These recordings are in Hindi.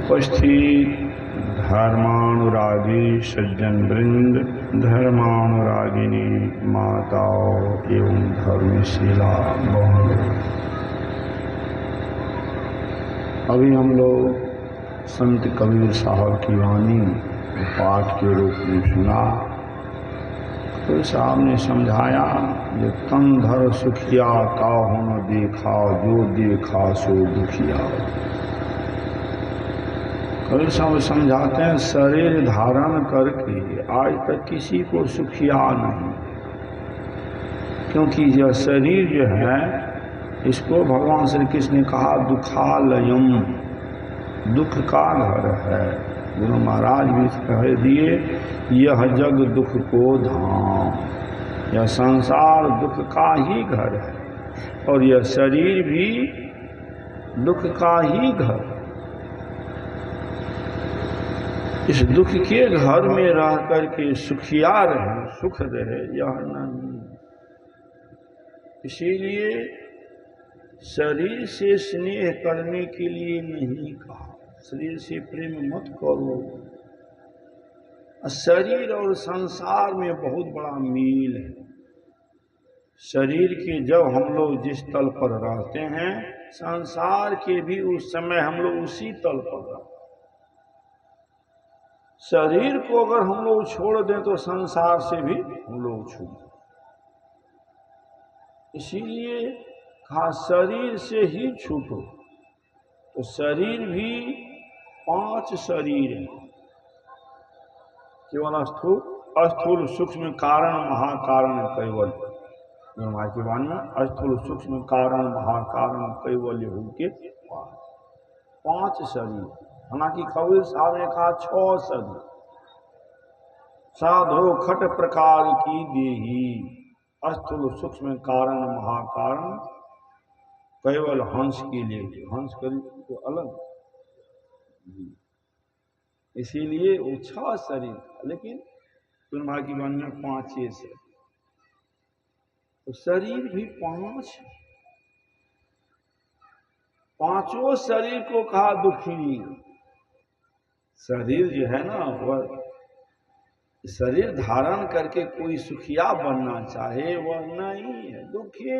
उपस्थित धर्मानुरागी सज्जन वृंद, धर्मानुरागिनी माताओं एवं धर्मशिला बहनों, अभी हम लोग संत कबीर साहब की वाणी पाठ के रूप में सुना। तो साहब ने समझाया जो तन धर सुखिया काहू न देखा, जो देखा सो दुखिया। कबीर साहब समझाते हैं शरीर धारण करके आज तक किसी को सुखिया नहीं, क्योंकि यह शरीर जो है इसको भगवान श्री कृष्ण ने कहा दुखालयम, दुख का घर है। गुरु महाराज भी कह दिए यह जग दुख को धाम, यह संसार दुख का ही घर है और यह शरीर भी दुख का ही घर। इस दुख के घर में रह करके सुखिया रहे, सुख रहे, यह नहीं। इसीलिए शरीर से स्नेह करने के लिए नहीं कहा, शरीर से प्रेम मत करो। शरीर और संसार में बहुत बड़ा मील है। शरीर के जब हम लोग जिस तल पर रहते हैं, संसार के भी उस समय हम लोग उसी तल पर रहते हैं। शरीर को अगर हम लोग छोड़ दें तो संसार से भी हम लोग छूट। इसीलिए कहा शरीर से ही छूटो। तो शरीर भी 5 शरीर है, केवल स्थूल सूक्ष्म कारण महाकारण कैवल्य। निर्माण की वाणी में स्थूल सूक्ष्म कारण महाकारण कैवल्य होके 5 शरीर। हालांकि कबीर साहब ने कहा 6 शरीर। साधो खट प्रकार की देही, स्थूल सूक्ष्म कारण महाकारण केवल हंस के लिए, हंस करी तो अलग। इसीलिए वो 6 शरीर था, लेकिन तुलना की वाणी में 5 शरीर। तो शरीर भी 5, 5 शरीर को कहा दुखी। शरीर जो है ना, वह शरीर धारण करके कोई सुखिया बनना चाहे वह नहीं है, दुखी।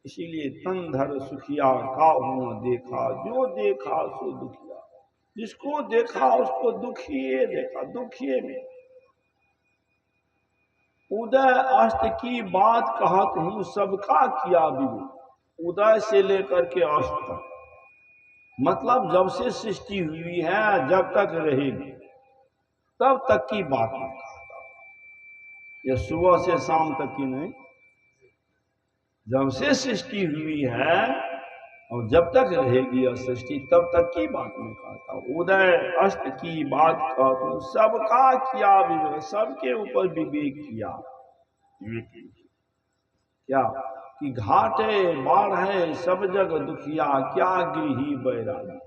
इसीलिए तन धर सुखिया काहू न देखा, जो देखा सो दुखिया। जिसको देखा उसको दुखिए देखा, दुखिए में। उदय अस्त की बात कहत हूं सबका किया विवेक। उदय से लेकर के अस्त तक, मतलब जब से सृष्टि हुई है जब तक रहेगी तब तक की बात में कहा। यह सुबह से शाम तक की नहीं, जब से सृष्टि हुई है और जब तक रहेगी यह सृष्टि तब तक की बात में कहा था। उदय अस्त की बात कहता हूं सबका किया विवेक, सबके ऊपर विवेक किया। क्या कि घाटे बाढ़े सब जग दुखिया, क्या गृही बैरागी।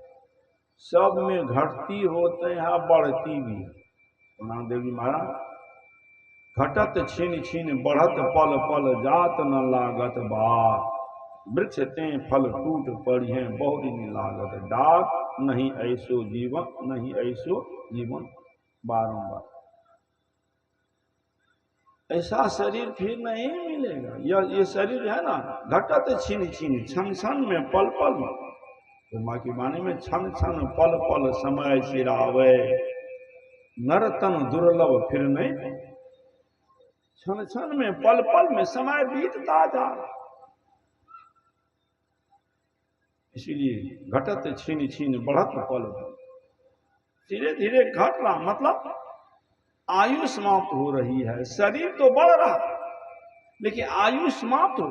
सब में घटती होते हैं बढ़ती भी है। नाम देवी महाराज घटत छिन छिन बढ़त पल पल, जात न लागत बात। वृक्ष ते फल टूट पड़िए बहुरी न लागत डाक, नहीं ऐसो जीवन, नहीं ऐसो जीवन बारंबार। ऐसा शरीर फिर नहीं मिलेगा। ये शरीर है ना, घटत छिन छिन, क्षण क्षण में पल पल में। तो माँ की वाणी में क्षण क्षण पल पल समय सिरावे, नरतन दुर्लभ फिर नहीं। क्षण क्षण में पल पल में समय बीतता जा रहा। इसीलिए घटत छीन छीन बढ़त पल, धीरे धीरे घट रहा, मतलब आयु समाप्त हो रही है। शरीर तो बढ़ रहा लेकिन आयु समाप्त हो।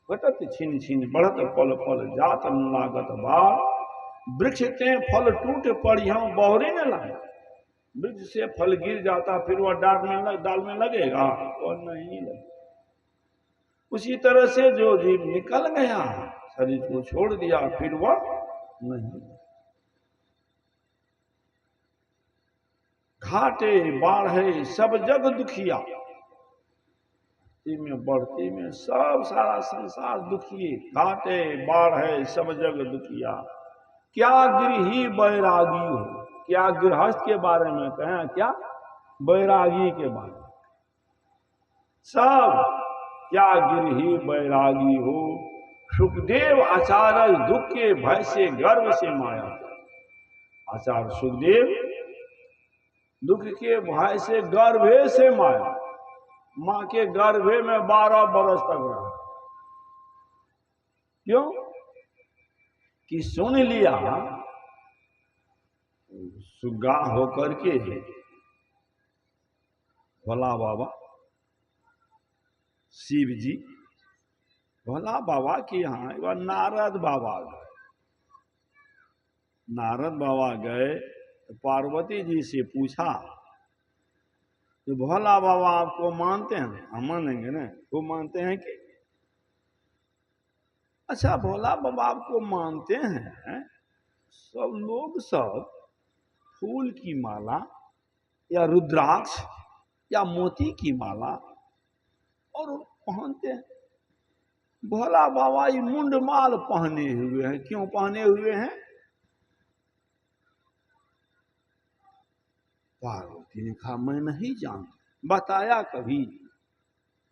घटत छीन छीन बढ़त पल पल, जात न लागत बार। वृक्ष ते फल टूट पड़िया बहुरे न लगे। वृक्ष से फल गिर जाता फिर वह डाल में लगेगा और नहीं लगे। उसी तरह से जो जीव निकल गया, शरीर को छोड़ दिया, फिर वह नहीं। घाटे बाढ़े सब जग दुखिया, में बढ़ती में सब सारा संसार दुखी। घाटे बाढ़े सब जग दुखिया, क्या गृही बैरागी हो, क्या गृहस्थ के बारे में कहें, क्या बैरागी के बारे में, सब क्या गृही बैरागी हो। सुखदेव आचार्य दुख के भय से गर्व से माया, आचार्य सुखदेव दुख के भय से गर्भे से माया, मां के गर्भे में 12 बरस तक रहा। क्यों कि सुन लिया सुगा होकर के भोला बाबा शिव जी भोला बाबा के यहाँ एक बार नारद बाबा गए। नारद बाबा गए तो पार्वती जी से पूछा कि भोला बाबा आपको मानते हैं? हम मानेंगे ना, वो मानते हैं कि अच्छा भोला बाबा आपको मानते हैं, सब लोग सब फूल की माला या रुद्राक्ष या मोती की माला और पहनते हैं, भोला बाबा ये मुंडमाल पहने हुए हैं, क्यों पहने हुए हैं? पार्वती ने कहा मैं नहीं जानती, बताया कभी?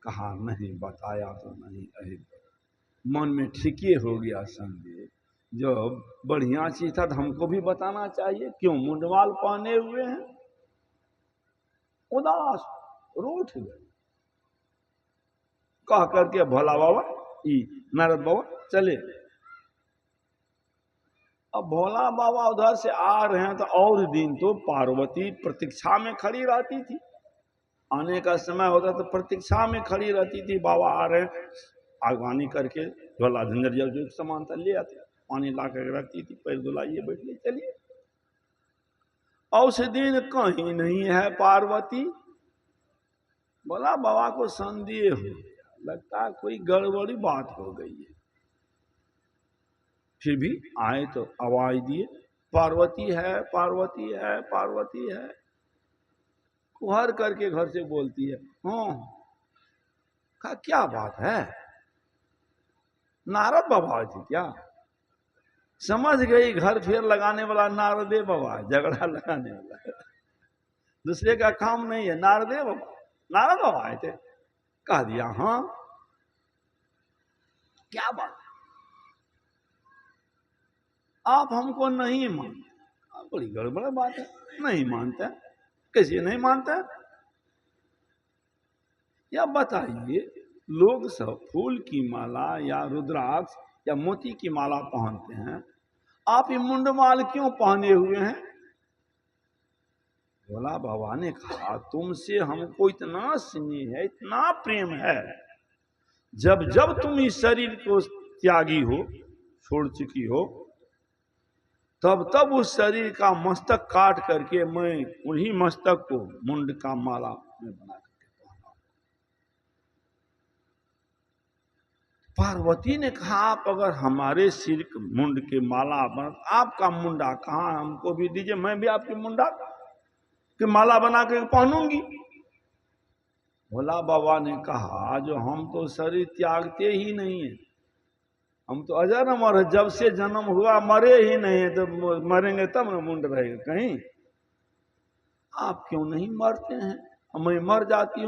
कहा नहीं बताया तो नहीं। अरे मन में ठीके हो गया संदेह, जब बढ़िया चीज था तो हमको भी बताना चाहिए, क्यों मुंडमाल पहने हुए हैं? उदास रूठ गए। कह करके भोला बाबा नारद बाबा चले। अब भोला बाबा उधर से आ रहे हैं तो और दिन तो पार्वती प्रतीक्षा में खड़ी रहती थी, आने का समय होता तो प्रतीक्षा में खड़ी रहती थी, बाबा आ रहे हैं, आगवानी करके झोला झंझरिया जो सामान था ले आते, पानी ला कर रखती थी, पैर धुलाइए बैठिए चलिए। उस दिन कहीं नहीं है पार्वती। बोला बाबा को संदेह हो, लगता है कोई गड़बड़ी बात हो गई है। फिर भी आए तो आवाज दिए पार्वती है, पार्वती है, पार्वती है। कुहर करके घर से बोलती है हाँ। कहा क्या बात है? नारद बाबा थी क्या? समझ गई घर फेर लगाने वाला नारदे बाबा, झगड़ा लगाने वाला, दूसरे का काम नहीं है, नारदे बाबा, नारद बाबा आए थे। कह दिया हाँ क्या बात, आप हमको नहीं मानते? बड़ी गड़बड़ बात है, नहीं मानते? कैसे नहीं मानते? या बताइए, लोग सब फूल की माला या रुद्राक्ष या मोती की माला पहनते हैं, आप ये मुंडमाल क्यों पहने हुए हैं? भोला बाबा ने कहा तुमसे हमको इतना स्नेह है, इतना प्रेम है, जब जब तुम इस शरीर को त्यागी हो, छोड़ चुकी हो, तब तब उस शरीर का मस्तक काट करके मैं उन्हीं मस्तक को मुंड का माला में बना करके पहना। पार्वती ने कहा आप अगर हमारे सिर मुंड के माला बना, आपका मुंडा कहाँ, हमको भी दीजिए, मैं भी आपके मुंडा की माला बना के पहनूंगी। भोला बाबा ने कहा जो हम तो शरीर त्यागते ही नहीं है, हम तो अजर अमर है, जब से जन्म हुआ मरे ही नहीं है, तो मरेंगे तब न मुंड रहेगा कहीं। आप क्यों नहीं मरते हैं? मैं मर जाती हूँ